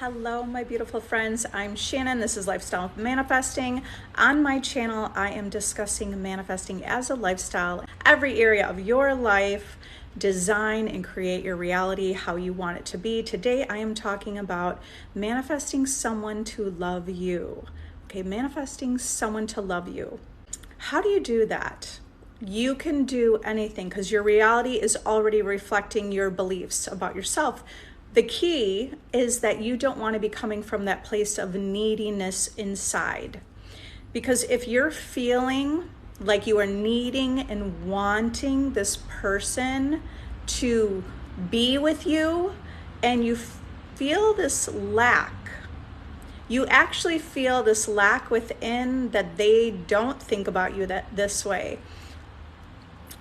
Hello, my beautiful friends. I'm Shannon. This is Lifestyle Manifesting. On my channel, I am discussing manifesting as a lifestyle. Every area of your life, design and create your reality how you want it to be. Today, I am talking about manifesting someone to love you. Okay, manifesting someone to love you. How do you do that? You can do anything because your reality is already reflecting your beliefs about yourself. The key is that you don't want to be coming from that place of neediness inside. Because if you're feeling like you are needing and wanting this person to be with you and you feel this lack, you actually feel this lack within that they don't think about you this way.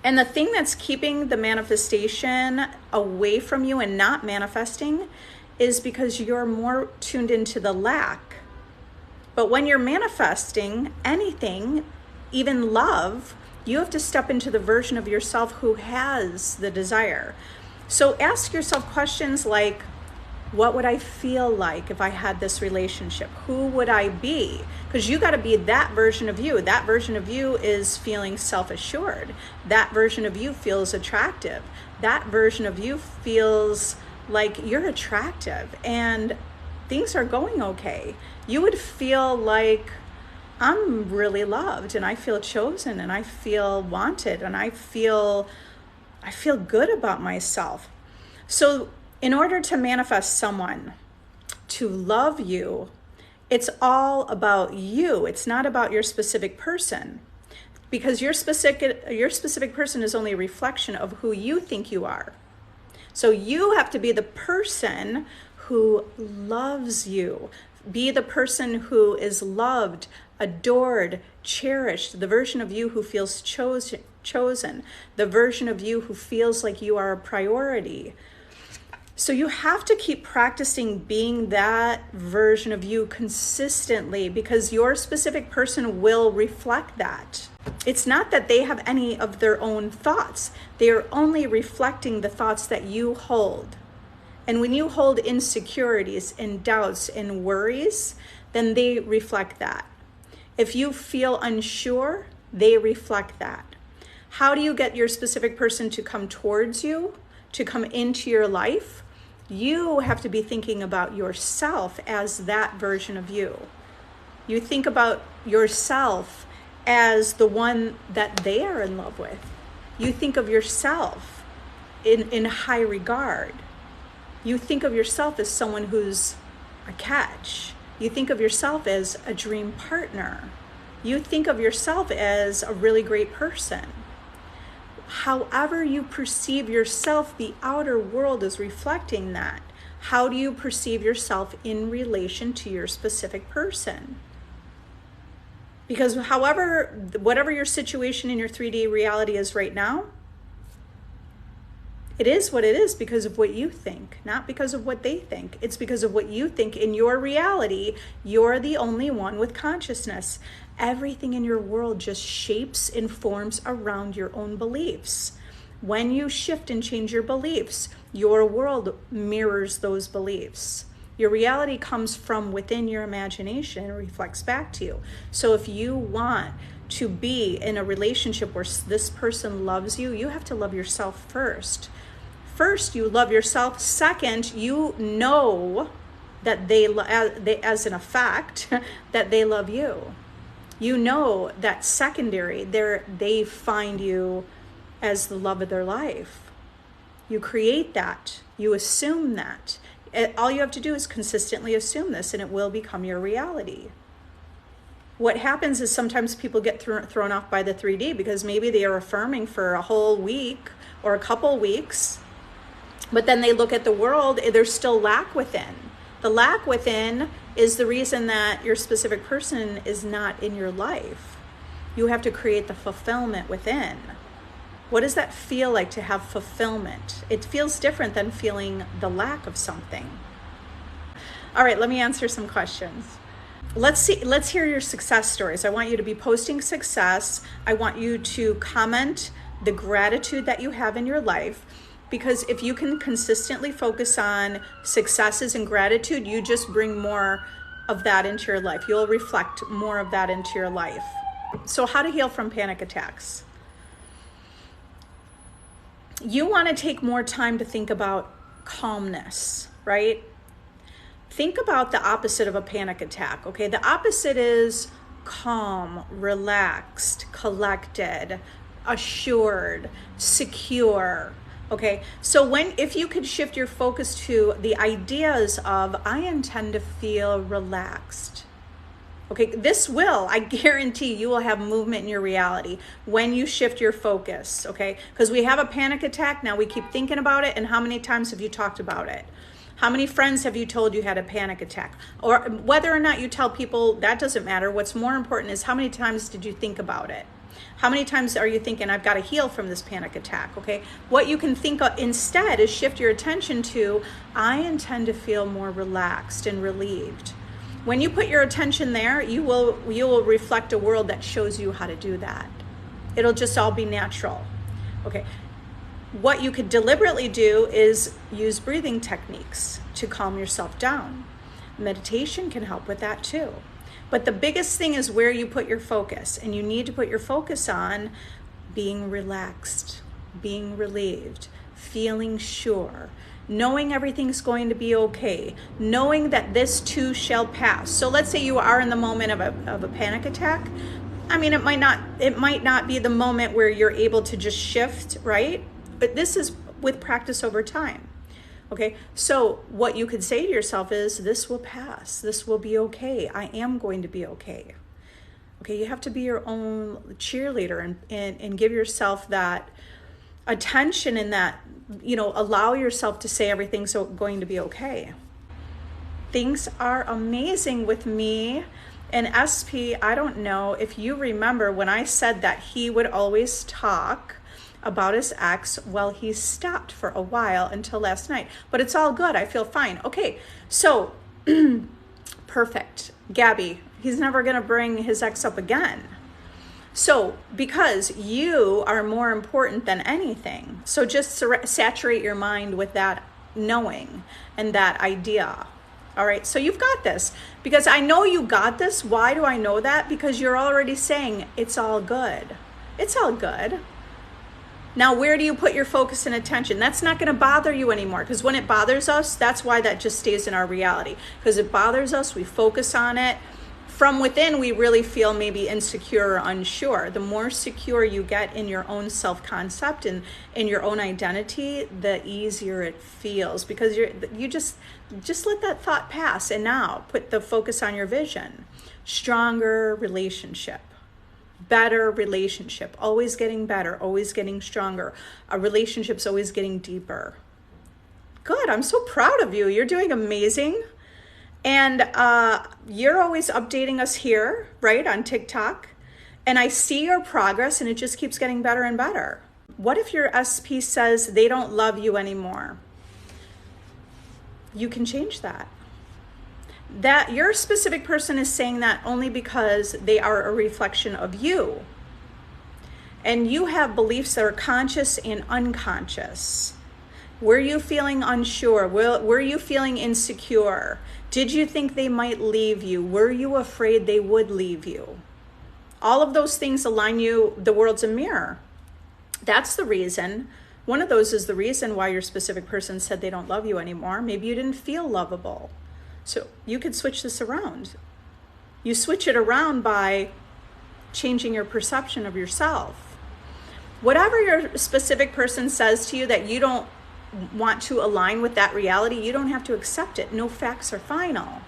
And the thing that's keeping the manifestation away from you and not manifesting is because you're more tuned into the lack. But when you're manifesting anything, even love, you have to step into the version of yourself who has the desire. So ask yourself questions like, what would I feel like if I had this relationship? Who would I be? Because you got to be that version of you. That version of you is feeling self-assured. That version of you feels attractive. That version of you feels like you're attractive and things are going okay. You would feel like I'm really loved and I feel chosen and I feel wanted and I feel good about myself. So in order to manifest someone to love you, it's all about you. It's not about your specific person, because your specific person is only a reflection of who you think you are. So you have to be the person who loves you. Be the person who is loved, adored, cherished, the version of you who feels chosen, the version of you who feels like you are a priority. So you have to keep practicing being that version of you consistently, because your specific person will reflect that. It's not that they have any of their own thoughts. They are only reflecting the thoughts that you hold. And when you hold insecurities and doubts and worries, then they reflect that. If you feel unsure, they reflect that. How do you get your specific person to come towards you, to come into your life? You have to be thinking about yourself as that version of you. You think about yourself as the one that they are in love with. You think of yourself in high regard. You think of yourself as someone who's a catch. You think of yourself as a dream partner. You think of yourself as a really great person. However you perceive yourself, the outer world is reflecting that. How do you perceive yourself in relation to your specific person? Because whatever your situation in your 3D reality is right now, it is what it is because of what you think, not because of what they think. It's because of what you think in your reality. You're the only one with consciousness. Everything in your world just shapes and forms around your own beliefs. When you shift and change your beliefs, your world mirrors those beliefs. Your reality comes from within your imagination and reflects back to you. So if you want to be in a relationship where this person loves you, you have to love yourself first. First, you love yourself. Second, you know that they as in a fact, that they love you. You know that secondary, they find you as the love of their life. You create that. You assume that. All you have to do is consistently assume this, and it will become your reality. What happens is sometimes people get thrown off by the 3D because maybe they are affirming for a whole week or a couple weeks, but then they look at the world, there's still lack within. The lack within is the reason that your specific person is not in your life. You have to create the fulfillment within. What does that feel like to have fulfillment? It feels different than feeling the lack of something. All right, let me answer some questions. Let's hear your success stories. I want you to be posting success. I want you to comment the gratitude that you have in your life. Because if you can consistently focus on successes and gratitude, you just bring more of that into your life. You'll reflect more of that into your life. So how to heal from panic attacks. You want to take more time to think about calmness, right? Think about the opposite of a panic attack, okay? The opposite is calm, relaxed, collected, assured, secure, okay? So if you could shift your focus to the ideas of, I intend to feel relaxed. Okay, I guarantee you will have movement in your reality when you shift your focus, okay? Because we have a panic attack, now we keep thinking about it, and how many times have you talked about it? How many friends have you told you had a panic attack? Or whether or not you tell people, that doesn't matter. What's more important is how many times did you think about it? How many times are you thinking, I've got to heal from this panic attack, okay? What you can think of instead is shift your attention to, I intend to feel more relaxed and relieved. When you put your attention there, you will reflect a world that shows you how to do that. It'll just all be natural. Okay. What you could deliberately do is use breathing techniques to calm yourself down. Meditation can help with that too. But the biggest thing is where you put your focus, and you need to put your focus on being relaxed, being relieved, feeling sure, knowing everything's going to be okay, knowing that this too shall pass. So let's say you are in the moment of a panic attack. I mean, it might not be the moment where you're able to just shift, right? But this is with practice over time. Okay, so what you could say to yourself is, this will pass, this will be okay, I am going to be okay. Okay, you have to be your own cheerleader and give yourself that attention and that, allow yourself to say everything's going to be okay. Things are amazing with me. And SP, I don't know if you remember when I said that he would always talk about his ex. Well, he stopped for a while until last night, but it's all good. I feel fine. Okay, so perfect. Gabby, he's never going to bring his ex up again. So because you are more important than anything, so just saturate your mind with that knowing and that idea. All right, so you've got this, because I know you got this. Why do I know that? Because you're already saying it's all good. It's all good. Now, where do you put your focus and attention? That's not going to bother you anymore, because when it bothers us, that's why that just stays in our reality. Because it bothers us, we focus on it. From within, we really feel maybe insecure or unsure. The more secure you get in your own self-concept and in your own identity, the easier it feels, because you just let that thought pass, and now put the focus on your vision. Stronger relationship. Better relationship, always getting better, always getting stronger. A relationship's always getting deeper. Good, I'm so proud of you. You're doing amazing. And you're always updating us here, right, on TikTok. And I see your progress, and it just keeps getting better and better. What if your SP says they don't love you anymore? You can change that. That your specific person is saying that only because they are a reflection of you. And you have beliefs that are conscious and unconscious. Were you feeling unsure? Were you feeling insecure? Did you think they might leave you? Were you afraid they would leave you? All of those things align you. The world's a mirror. That's the reason. One of those is the reason why your specific person said they don't love you anymore. Maybe you didn't feel lovable. So you could switch this around. You switch it around by changing your perception of yourself. Whatever your specific person says to you that you don't want to align with that reality, you don't have to accept it. No facts are final.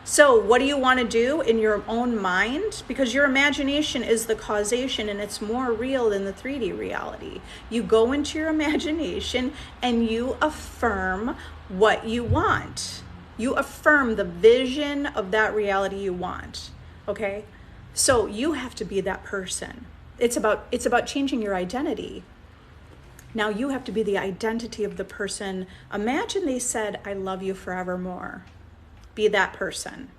So what do you want to do in your own mind? Because your imagination is the causation, and it's more real than the 3D reality. You go into your imagination and you affirm what you want. You affirm the vision of that reality you want, okay? So you have to be that person. It's about changing your identity. Now you have to be the identity of the person. Imagine they said, I love you forevermore. Be that person.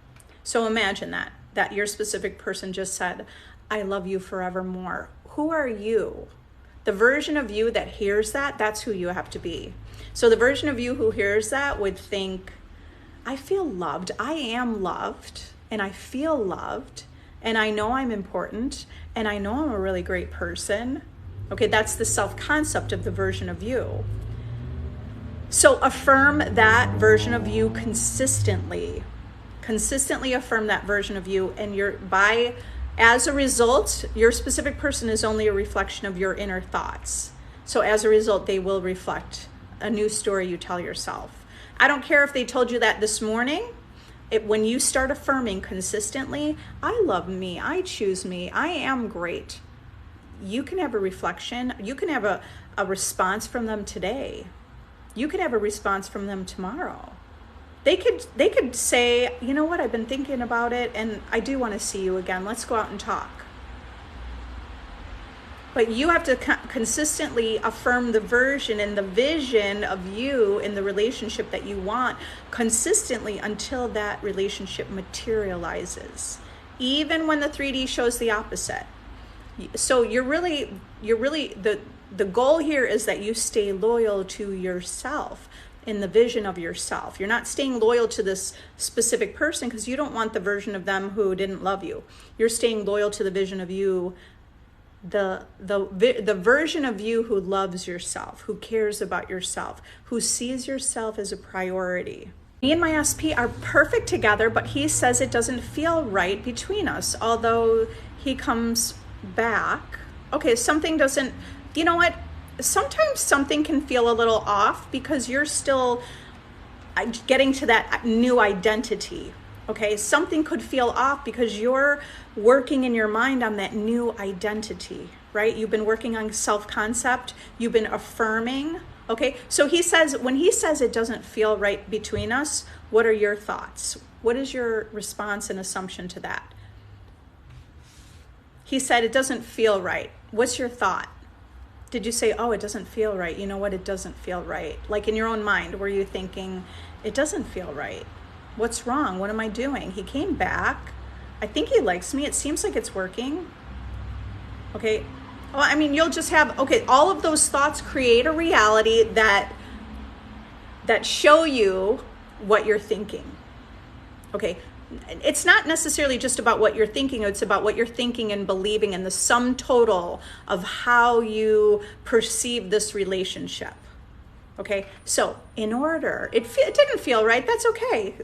So imagine that your specific person just said, I love you forevermore. Who are you? The version of you that hears that, that's who you have to be. So the version of you who hears that would think, I feel loved. I am loved, and I feel loved, and I know I'm important, and I know I'm a really great person. Okay, that's the self-concept of the version of you. So affirm that version of you consistently. Consistently affirm that version of you, and as a result, your specific person is only a reflection of your inner thoughts. So as a result, they will reflect a new story you tell yourself. I don't care if they told you that this morning. When you start affirming consistently, I love me, I choose me, I am great, you can have a reflection. You can have a response from them today. You could have a response from them tomorrow. They could say, you know what, I've been thinking about it and I do want to see you again. Let's go out and talk. But you have to consistently affirm the version and the vision of you in the relationship that you want consistently until that relationship materializes, even when the 3D shows the opposite. So the goal here is that you stay loyal to yourself in the vision of yourself. You're not staying loyal to this specific person because you don't want the version of them who didn't love you. You're staying loyal to the vision of you, the version of you who loves yourself, who cares about yourself, who sees yourself as a priority. Me and my SP are perfect together, but he says it doesn't feel right between us, although he comes back. Okay, something doesn't, you know what? Sometimes something can feel a little off because you're still getting to that new identity. Okay, something could feel off because you're working in your mind on that new identity, right? You've been working on self-concept, you've been affirming. Okay, so when he says it doesn't feel right between us, what are your thoughts? What is your response and assumption to that? He said it doesn't feel right. What's your thought? Did you say, oh, it doesn't feel right? You know what? It doesn't feel right. Like in your own mind, were you thinking, it doesn't feel right? What's wrong? What am I doing? He came back. I think he likes me. It seems like it's working. Okay. Well, I mean, you'll just have, okay, all of those thoughts create a reality that show you what you're thinking. Okay. It's not necessarily just about what you're thinking. It's about what you're thinking and believing and the sum total of how you perceive this relationship. Okay, so in order, it didn't feel right. That's okay.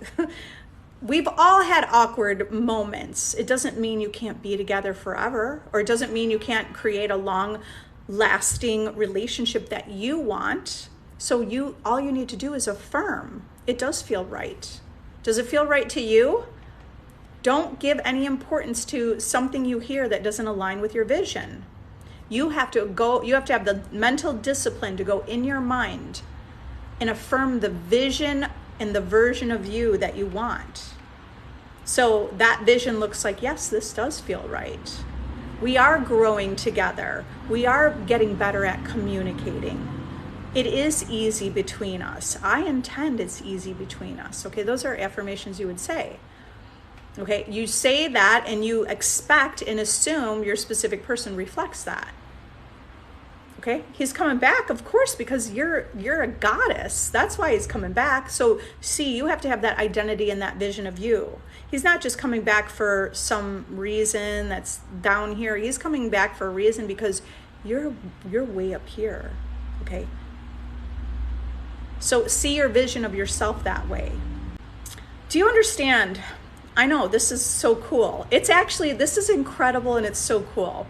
We've all had awkward moments. It doesn't mean you can't be together forever, or it doesn't mean you can't create a long-lasting relationship that you want. So all you need to do is affirm. It does feel right. Does it feel right to you? Don't give any importance to something you hear that doesn't align with your vision. You have to have the mental discipline to go in your mind and affirm the vision and the version of you that you want. So that vision looks like, yes, this does feel right. We are growing together. We are getting better at communicating. It is easy between us. I intend it's easy between us. Okay, those are affirmations you would say. Okay, you say that and you expect and assume your specific person reflects that. Okay, he's coming back, of course, because you're a goddess. That's why he's coming back. So see, you have to have that identity and that vision of you. He's not just coming back for some reason that's down here. He's coming back for a reason because you're way up here. Okay. So see your vision of yourself that way. Do you understand? I know this is so cool. This is incredible and it's so cool.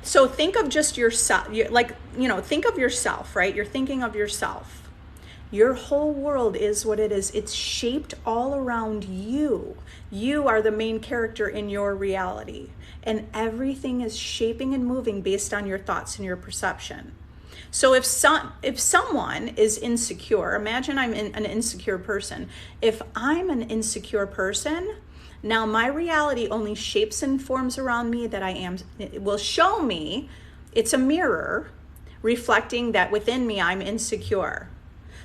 So think of just yourself, think of yourself, right? You're thinking of yourself. Your whole world is what it is. It's shaped all around you. You are the main character in your reality. And everything is shaping and moving based on your thoughts and your perception. So if someone is insecure, imagine I'm an insecure person. If I'm an insecure person, now my reality only shapes and forms around me that I am. It will show me, it's a mirror reflecting that within me I'm insecure.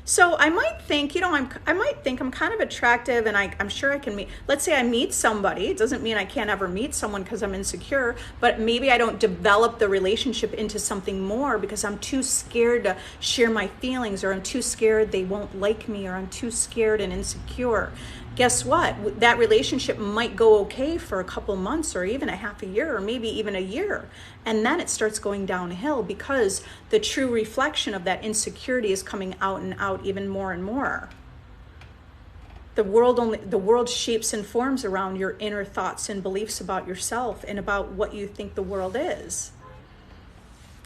So I might think, I might think I'm kind of attractive, and I'm sure I can meet, let's say I meet somebody. It doesn't mean I can't ever meet someone because I'm insecure, but maybe I don't develop the relationship into something more because I'm too scared to share my feelings, or I'm too scared they won't like me, or I'm too scared and insecure. Guess what? That relationship might go okay for a couple months, or even a half a year, or maybe even a year. And then it starts going downhill because the true reflection of that insecurity is coming out and out even more and more. The world shapes and forms around your inner thoughts and beliefs about yourself and about what you think the world is.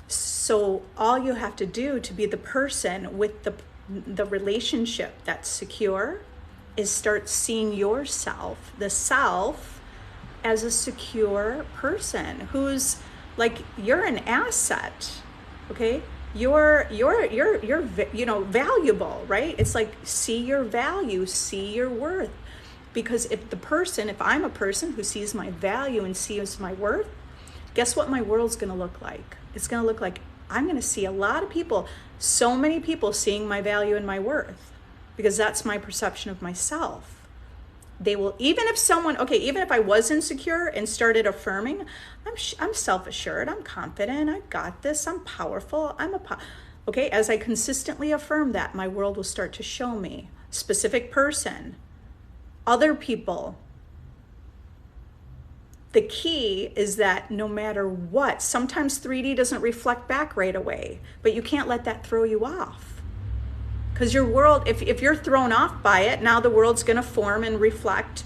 So all you have to do to be the person with the relationship that's secure is start seeing yourself, the self, as a secure person who's like, you're an asset, okay? You're valuable, right? It's like, see your value, see your worth. Because if I'm a person who sees my value and sees my worth, guess what my world's gonna look like? It's gonna look like I'm gonna see a lot of people, so many people seeing my value and my worth, because that's my perception of myself. They will, even if I was insecure and started affirming, I'm self-assured, I'm confident, I got this, I'm powerful, okay, as I consistently affirm that, my world will start to show me specific person, other people. The key is that no matter what, sometimes 3D doesn't reflect back right away, but you can't let that throw you off. Because your world, if you're thrown off by it, now the world's going to form and reflect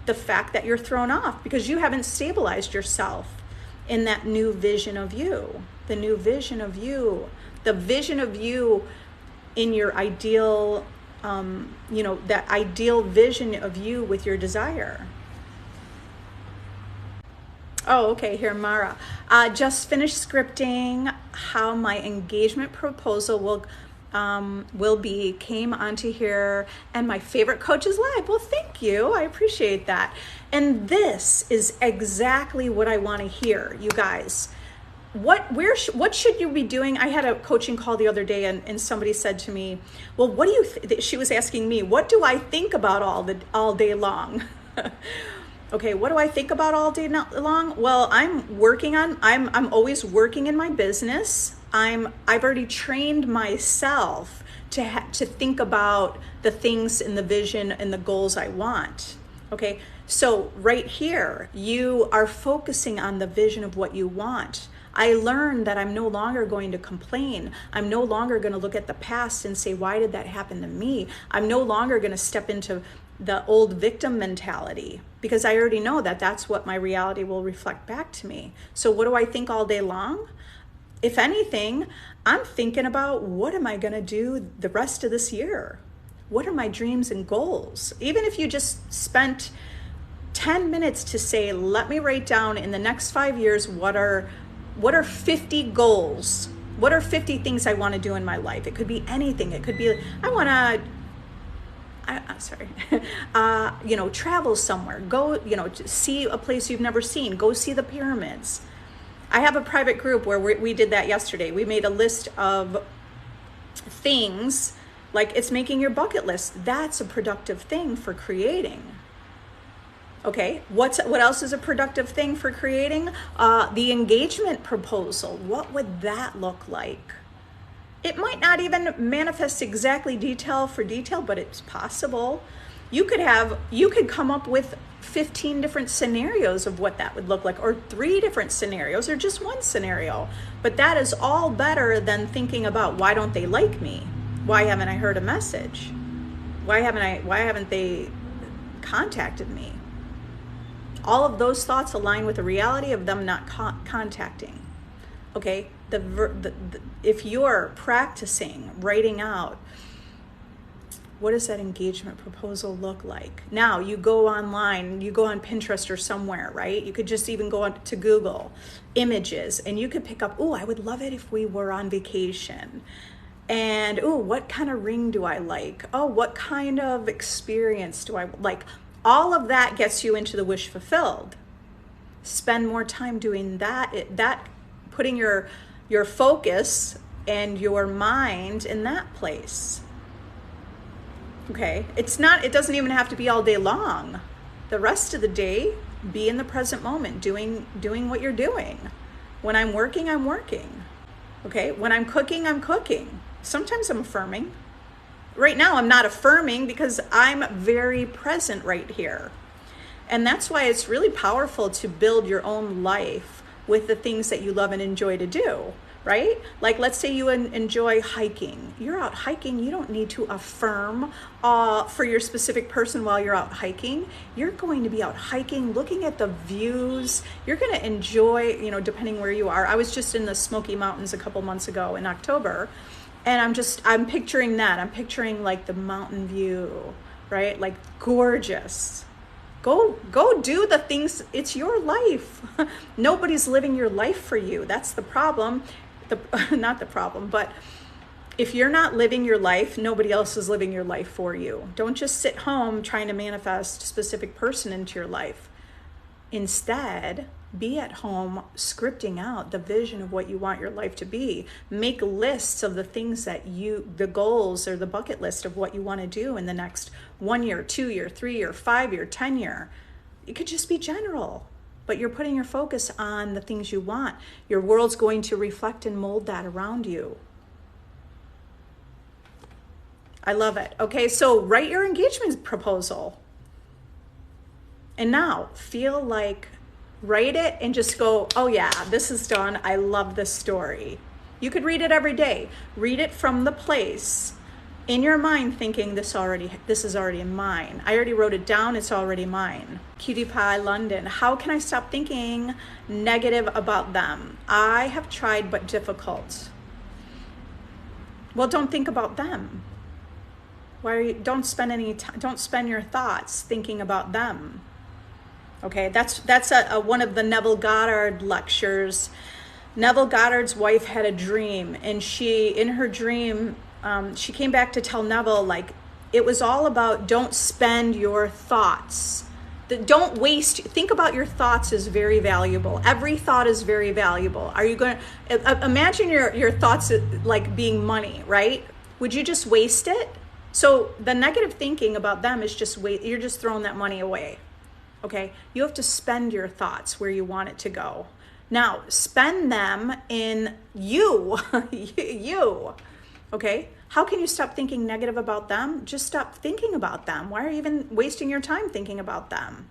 the fact that you're thrown off because you haven't stabilized yourself in that new vision of you. The new vision of you. The vision of you in your ideal, that ideal vision of you with your desire. Oh, okay, here, Mara. Just finished scripting how my engagement proposal will be, came onto here, and my favorite coach is live. Well, thank you, I appreciate that. And this is exactly what I want to hear, you guys. What should you be doing? I had a coaching call the other day, and somebody said to me, well, what do you, she was asking me, what do I think about all day long? Okay, what do I think about all day long? Well, I'm always working in my business. I've already trained myself to think about the things and the vision and the goals I want. Okay, so right here, you are focusing on the vision of what you want. I learned that I'm no longer going to complain. I'm no longer going to look at the past and say, why did that happen to me? I'm no longer going to step into the old victim mentality, because I already know that that's what my reality will reflect back to me. So what do I think all day long? If anything, I'm thinking about, what am I going to do the rest of this year? What are my dreams and goals? Even if you just spent 10 minutes to say, let me write down in the next 5 years, what are 50 goals? What are 50 things I want to do in my life? It could be anything. It could be, travel somewhere, go, see a place you've never seen, go see the pyramids. I have a private group where we did that yesterday. We made a list of things, like it's making your bucket list. That's a productive thing for creating. Okay, what else is a productive thing for creating? The engagement proposal. What would that look like? It might not even manifest exactly detail for detail, but it's possible. You could come up with 15 different scenarios of what that would look like, or 3 different scenarios, or just one scenario. But that is all better than thinking about, why don't they like me? Why haven't I heard a message? Why haven't they contacted me? All of those thoughts align with the reality of them not contacting. Okay, if you're practicing writing out, what does that engagement proposal look like? Now you go online, you go on Pinterest or somewhere, right? You could just even go on to Google images, and you could pick up, I would love it if we were on vacation. And what kind of ring do I like? What kind of experience do I like? All of that gets you into the wish fulfilled. Spend more time doing that putting your focus and your mind in that place. Okay, it doesn't even have to be all day long. The rest of the day, be in the present moment, doing what you're doing. When I'm working, I'm working. Okay, when I'm cooking, I'm cooking. Sometimes I'm affirming. Right now, I'm not affirming because I'm very present right here. And that's why it's really powerful to build your own life with the things that you love and enjoy to do, right? Like, let's say you enjoy hiking. You're out hiking. You don't need to affirm for your specific person while you're out hiking. You're going to be out hiking, looking at the views. You're going to enjoy, depending where you are. I was just in the Smoky Mountains a couple months ago in October, and I'm picturing that. I'm picturing like the mountain view, right? Like gorgeous. Go do the things. It's your life. Nobody's living your life for you. That's the problem. Not the problem, but if you're not living your life, nobody else is living your life for you. Don't just sit home trying to manifest a specific person into your life. Instead, be at home scripting out the vision of what you want your life to be. Make lists of the things the goals or the bucket list of what you want to do in the next 1 year, 2 year, 3 year, 5 year, 10 year. It could just be general, but you're putting your focus on the things you want. Your world's going to reflect and mold that around you. I love it. Okay, so write your engagement proposal. And now write it and just go, oh yeah, this is done. I love this story. You could read it every day. Read it from the place in your mind thinking this is already mine. I already wrote it down. It's already mine. Cutie Pie London. How can I stop thinking negative about them? I have tried, but difficult. Well, don't think about them. Don't spend your thoughts thinking about them. Okay, that's one of the Neville Goddard lectures. Neville Goddard's wife had a dream, and in her dream, she came back to tell Neville, it was all about don't spend your thoughts. Don't waste. Think about your thoughts as very valuable. Every thought is very valuable. Are you going to imagine your thoughts like being money, right? Would you just waste it? So the negative thinking about them is you're just throwing that money away. Okay, you have to spend your thoughts where you want it to go. Now, spend them in you, you, okay? How can you stop thinking negative about them? Just stop thinking about them. Why are you even wasting your time thinking about them?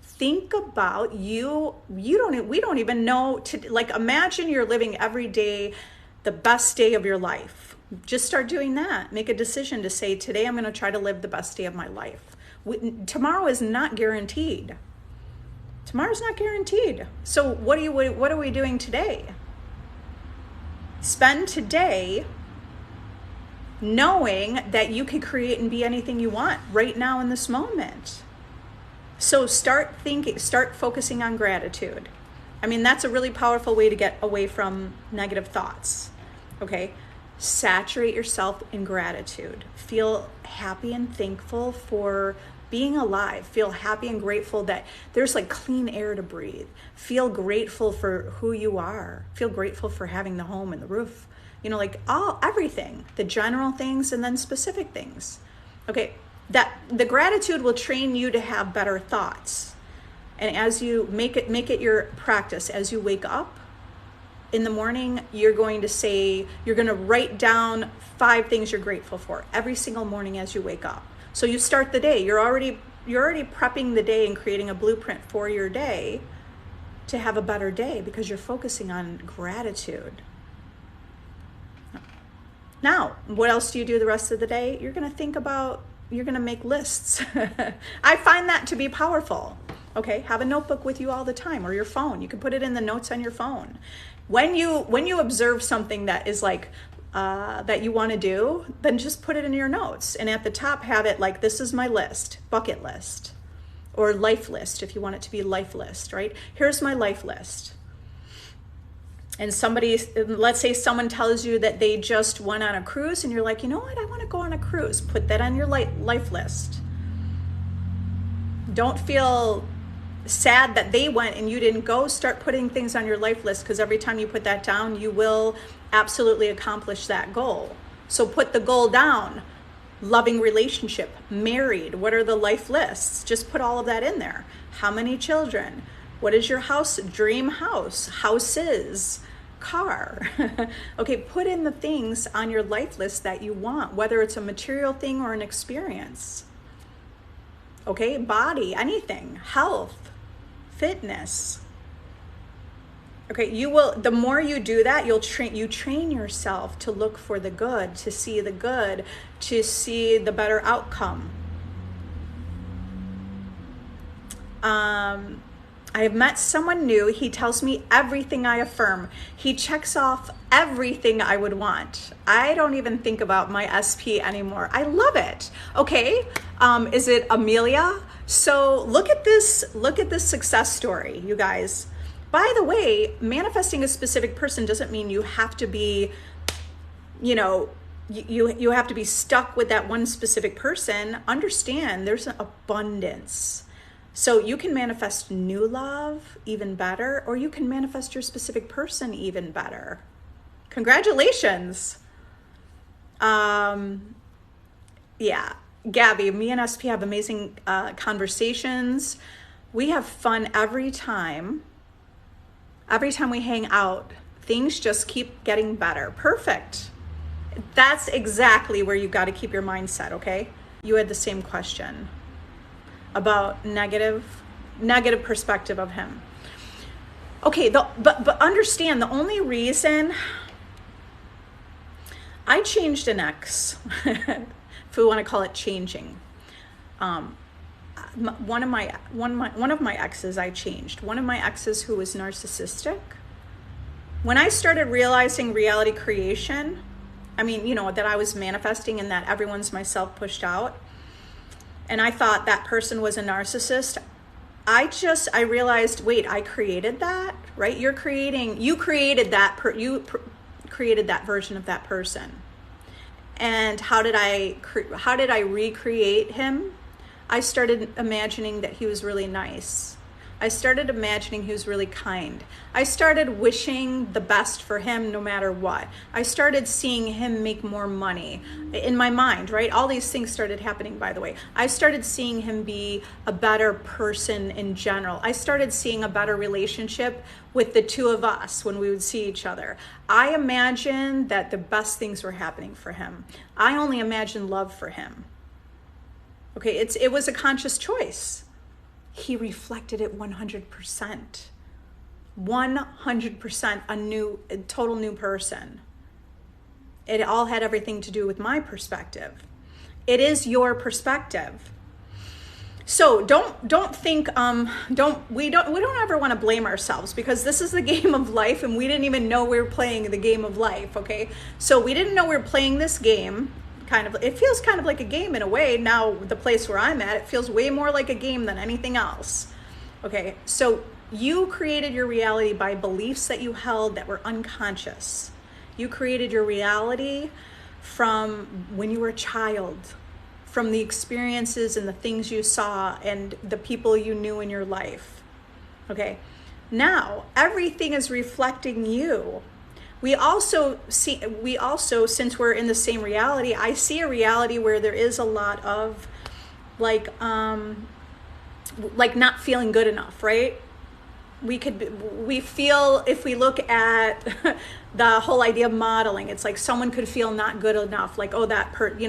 Think about you. We don't even know, imagine you're living every day the best day of your life. Just start doing that. Make a decision to say, today I'm going to try to live the best day of my life. Tomorrow is not guaranteed. Tomorrow's not guaranteed. So what are we doing today? Spend today knowing that you can create and be anything you want right now in this moment. So start focusing on gratitude. I mean, that's a really powerful way to get away from negative thoughts. Okay? Saturate yourself in gratitude. Feel happy and thankful for being alive. Feel happy and grateful that there's clean air to breathe. Feel grateful for who you are. Feel grateful for having the home and the roof. Everything, the general things and then specific things. Okay, that the gratitude will train you to have better thoughts. And as you make it your practice, as you wake up in the morning, you're going to write down 5 things you're grateful for every single morning as you wake up. So you start the day. You're already prepping the day and creating a blueprint for your day to have a better day because you're focusing on gratitude. Now, what else do you do the rest of the day? You're going to make lists. I find that to be powerful. Okay, have a notebook with you all the time, or your phone. You can put it in the notes on your phone. When you observe something that is that you want to do, then just put it in your notes. And at the top, have it this is my list, bucket list, or life list if you want it to be life list, right? Here's my life list. And let's say someone tells you that they just went on a cruise and you're like, you know what, I want to go on a cruise. Put that on your life list. Don't feel sad that they went and you didn't go. Start putting things on your life list, because every time you put that down, you will absolutely accomplish that goal. So put the goal down. Loving relationship, married, what are the life lists? Just put all of that in there. How many children? What is your dream house, houses, car? Okay, put in the things on your life list that you want, whether it's a material thing or an experience. Okay, body, anything, health, fitness. Okay, the more you do that, you train yourself to look for the good, to see the good, to see the better outcome. I have met someone new. He tells me everything I affirm. He checks off everything I would want. I don't even think about my SP anymore. I love it. Okay, is it Amelia? So look at this success story, you guys. By the way, manifesting a specific person doesn't mean you have to be, you have to be stuck with that one specific person. Understand there's an abundance. So you can manifest new love even better, or you can manifest your specific person even better. Congratulations. Yeah, Gabby, me and SP have amazing conversations. We have fun every time. Every time we hang out, things just keep getting better. Perfect. That's exactly where you've got to keep your mindset, okay? You had the same question about negative perspective of him. Okay, but understand, the only reason I changed an ex, if we want to call it changing, one of my exes I changed. One of my exes who was narcissistic. When I started realizing reality creation, that I was manifesting and that everyone's myself pushed out, and I thought that person was a narcissist, I realized, wait, I created that, right? You created that version of that person. And how did I recreate him? I started imagining that he was really nice. I started imagining he was really kind. I started wishing the best for him no matter what. I started seeing him make more money in my mind, right? All these things started happening, by the way. I started seeing him be a better person in general. I started seeing a better relationship with the two of us when we would see each other. I imagined that the best things were happening for him. I only imagined love for him. Okay, it was a conscious choice. He reflected it 100%. 100% a total new person. It all had everything to do with my perspective. It is your perspective. So don't think we don't ever want to blame ourselves, because this is the game of life and we didn't even know we were playing the game of life, okay? So we didn't know we were playing this game. It feels kind of like a game in a way. Now, the place where I'm at, it feels way more like a game than anything else. Okay, so you created your reality by beliefs that you held that were unconscious. You created your reality from when you were a child, from the experiences and the things you saw and the people you knew in your life. Okay, now everything is reflecting you. We also, since we're in the same reality, I see a reality where there is a lot of like not feeling good enough, right? We feel, if we look at the whole idea of modeling, it's like someone could feel not good enough, like, oh,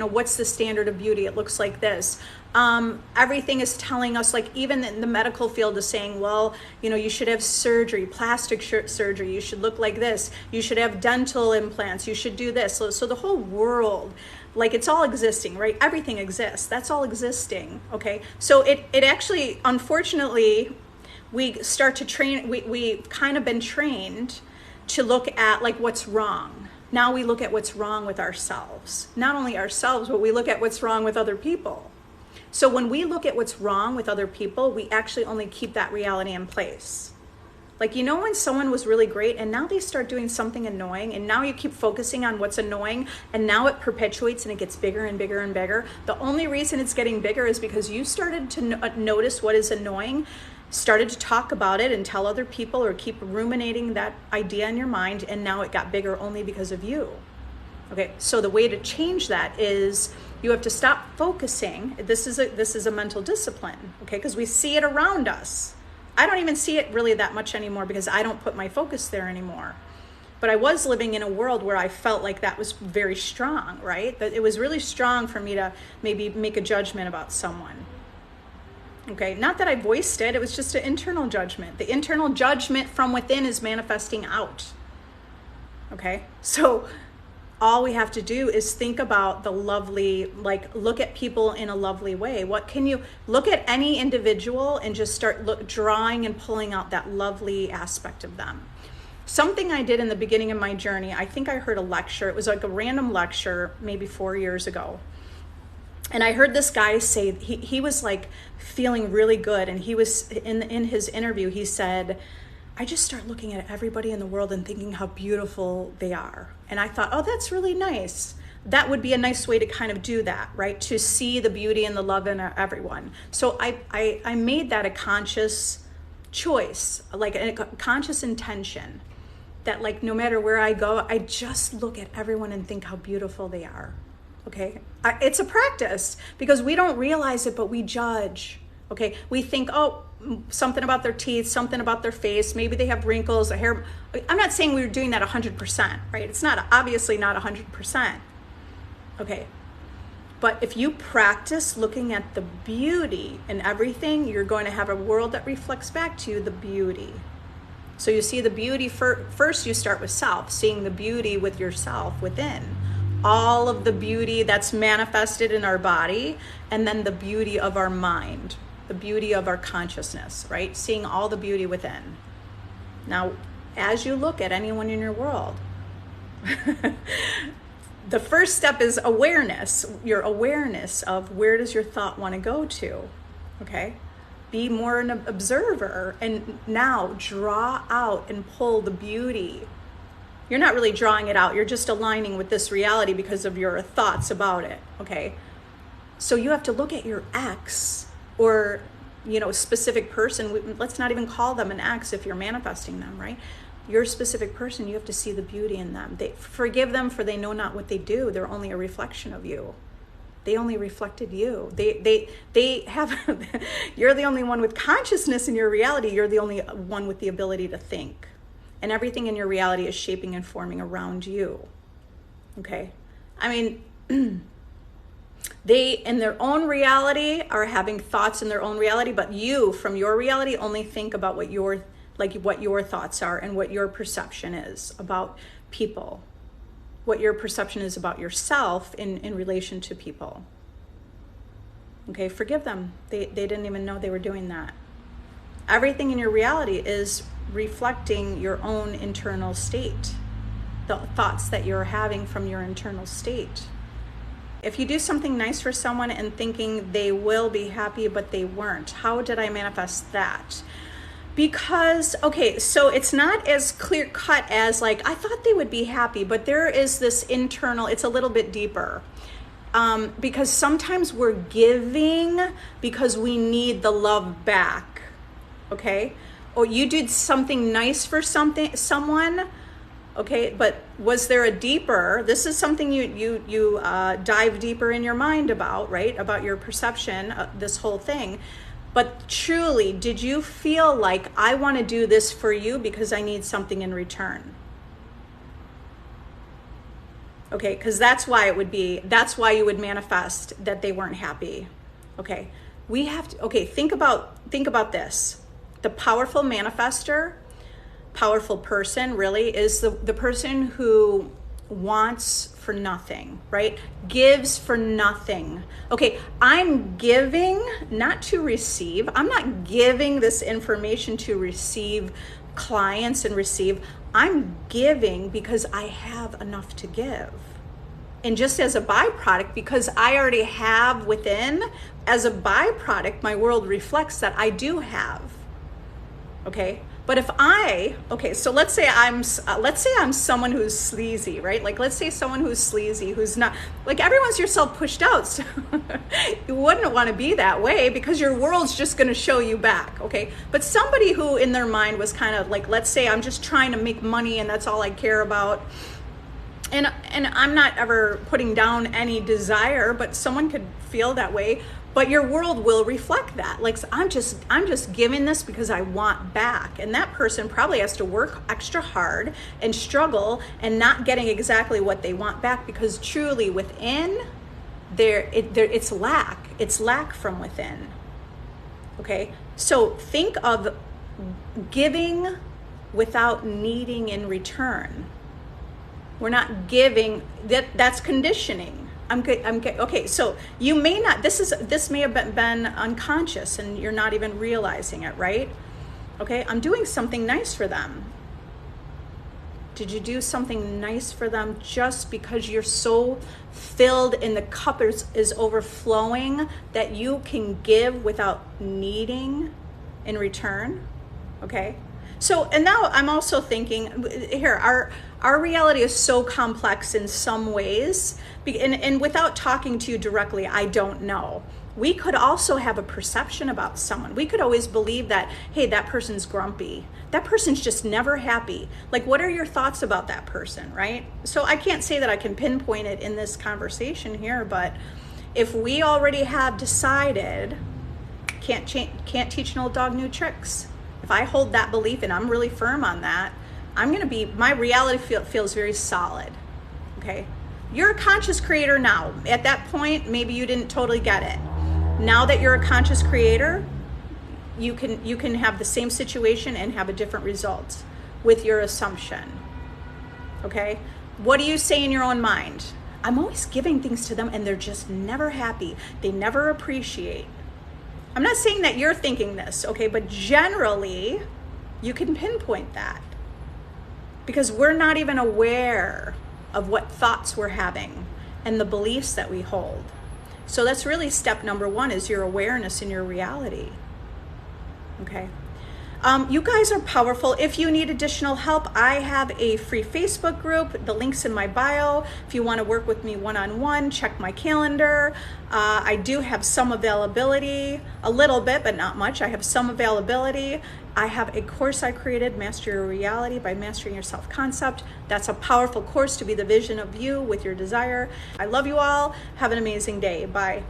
what's the standard of beauty? It looks like this. Everything is telling us, like even in the medical field is saying, well, you should have surgery, plastic surgery, you should look like this, you should have dental implants, you should do this. So the whole world, like it's all existing, right? Everything exists. That's all existing. Okay. So it actually, unfortunately, we start to train, we've kind of been trained to look at like what's wrong. Now we look at what's wrong with ourselves. Not only ourselves, but we look at what's wrong with other people. So when we look at what's wrong with other people, we actually only keep that reality in place. Like, when someone was really great and now they start doing something annoying, and now you keep focusing on what's annoying, and now it perpetuates and it gets bigger and bigger and bigger. The only reason it's getting bigger is because you started to notice what is annoying, started to talk about it and tell other people, or keep ruminating that idea in your mind, and now it got bigger only because of you. Okay, so the way to change that is you have to stop focusing. This is a mental discipline, okay? Because we see it around us. I don't even see it really that much anymore because I don't put my focus there anymore. But I was living in a world where I felt like that was very strong, right? That it was really strong for me to maybe make a judgment about someone. Okay, not that I voiced it, it was just an internal judgment. The internal judgment from within is manifesting out. Okay, so all we have to do is think about the lovely, like look at people in a lovely way. What can you look at any individual and just start drawing and pulling out that lovely aspect of them. Something I did in the beginning of my journey, I think I heard a lecture. It was like a random lecture maybe 4 years ago. And I heard this guy say, he was like feeling really good. And he was in his interview, he said, I just start looking at everybody in the world and thinking how beautiful they are. And I thought, oh, that's really nice. That would be a nice way to kind of do that, right? To see the beauty and the love in everyone. So I made that a conscious choice, like a conscious intention that like no matter where I go, I just look at everyone and think how beautiful they are. Okay, it's a practice because we don't realize it, but we judge. Okay, we think, oh, something about their teeth, something about their face, maybe they have wrinkles, their hair. I'm not saying we're doing that 100%, right? It's not, obviously not 100%. Okay, but if you practice looking at the beauty in everything, you're going to have a world that reflects back to you the beauty. So you see the beauty first, you start with self, seeing the beauty with yourself within. All of the beauty that's manifested in our body, and then the beauty of our mind, the beauty of our consciousness, right? Seeing all the beauty within. Now, as you look at anyone in your world, the first step is awareness, your awareness of where does your thought want to go to, okay? Be more an observer and now draw out and pull the beauty. You're not really drawing it out. You're just aligning with this reality because of your thoughts about it, okay? So you have to look at your ex or, specific person. Let's not even call them an ex if you're manifesting them, right? Your specific person, you have to see the beauty in them. Forgive them for they know not what they do. They're only a reflection of you. They only reflected you. They have, you're the only one with consciousness in your reality. You're the only one with the ability to think. And everything in your reality is shaping and forming around you. Okay? I mean, they in their own reality are having thoughts in their own reality, but you from your reality only think about what your thoughts are and what your perception is about people. What your perception is about yourself in relation to people. Okay, forgive them. They didn't even know they were doing that. Everything in your reality is reflecting your own internal state, the thoughts that you're having from your internal state. If you do something nice for someone and thinking they will be happy, but they weren't, how did I manifest that? Because, okay, so it's not as clear cut as like, I thought they would be happy, but there is this internal, it's a little bit deeper. Because sometimes we're giving because we need the love back, okay? Or you did something nice for someone, okay, but was there a deeper, this is something you dive deeper in your mind about, right? About your perception, this whole thing. But truly, did you feel like I want to do this for you because I need something in return? Okay, because that's why you would manifest that they weren't happy. Okay, we have to, okay, think about this. The powerful manifester, powerful person really is the person who wants for nothing, right? Gives for nothing. Okay, I'm giving not to receive. I'm not giving this information to receive clients and receive. I'm giving because I have enough to give. And just as a byproduct, because I already have within, as a byproduct, my world reflects that I do have. Okay? But if so let's say I'm someone who's sleazy, right? Like let's say someone who's sleazy, who's not, like everyone's yourself pushed out. So you wouldn't want to be that way because your world's just going to show you back, okay? But somebody who in their mind was kind of like, let's say I'm just trying to make money and that's all I care about. and I'm not ever putting down any desire, but someone could feel that way. But your world will reflect that. Like, I'm just giving this because I want back. And that person probably has to work extra hard and struggle and not getting exactly what they want back, because truly within it's lack. It's lack from within. Okay? So think of giving without needing in return. We're not giving, that's conditioning. Okay, so you may not, this may have been unconscious and you're not even realizing it, right? Okay, I'm doing something nice for them. Did you do something nice for them just because you're so filled and the cup is overflowing that you can give without needing in return? Okay. So, and now I'm also thinking here, our reality is so complex in some ways, and without talking to you directly, I don't know. We could also have a perception about someone. We could always believe that, hey, that person's grumpy. That person's just never happy. Like, what are your thoughts about that person, right? So I can't say that I can pinpoint it in this conversation here, but if we already have decided, can't teach an old dog new tricks. If I hold that belief and I'm really firm on that, my reality feels very solid, okay? You're a conscious creator now. At that point, maybe you didn't totally get it. Now that you're a conscious creator, you can have the same situation and have a different result with your assumption, okay? What do you say in your own mind? I'm always giving things to them and they're just never happy. They never appreciate. I'm not saying that you're thinking this, okay, but generally you can pinpoint that because we're not even aware of what thoughts we're having and the beliefs that we hold. So that's really step number one, is your awareness in your reality, okay? You guys are powerful. If you need additional help, I have a free Facebook group. The link's in my bio. If you want to work with me one-on-one, check my calendar. I do have some availability, a little bit, but not much. I have some availability. I have a course I created, Master Your Reality by Mastering Your Self-Concept. That's a powerful course to be the vision of you with your desire. I love you all. Have an amazing day. Bye.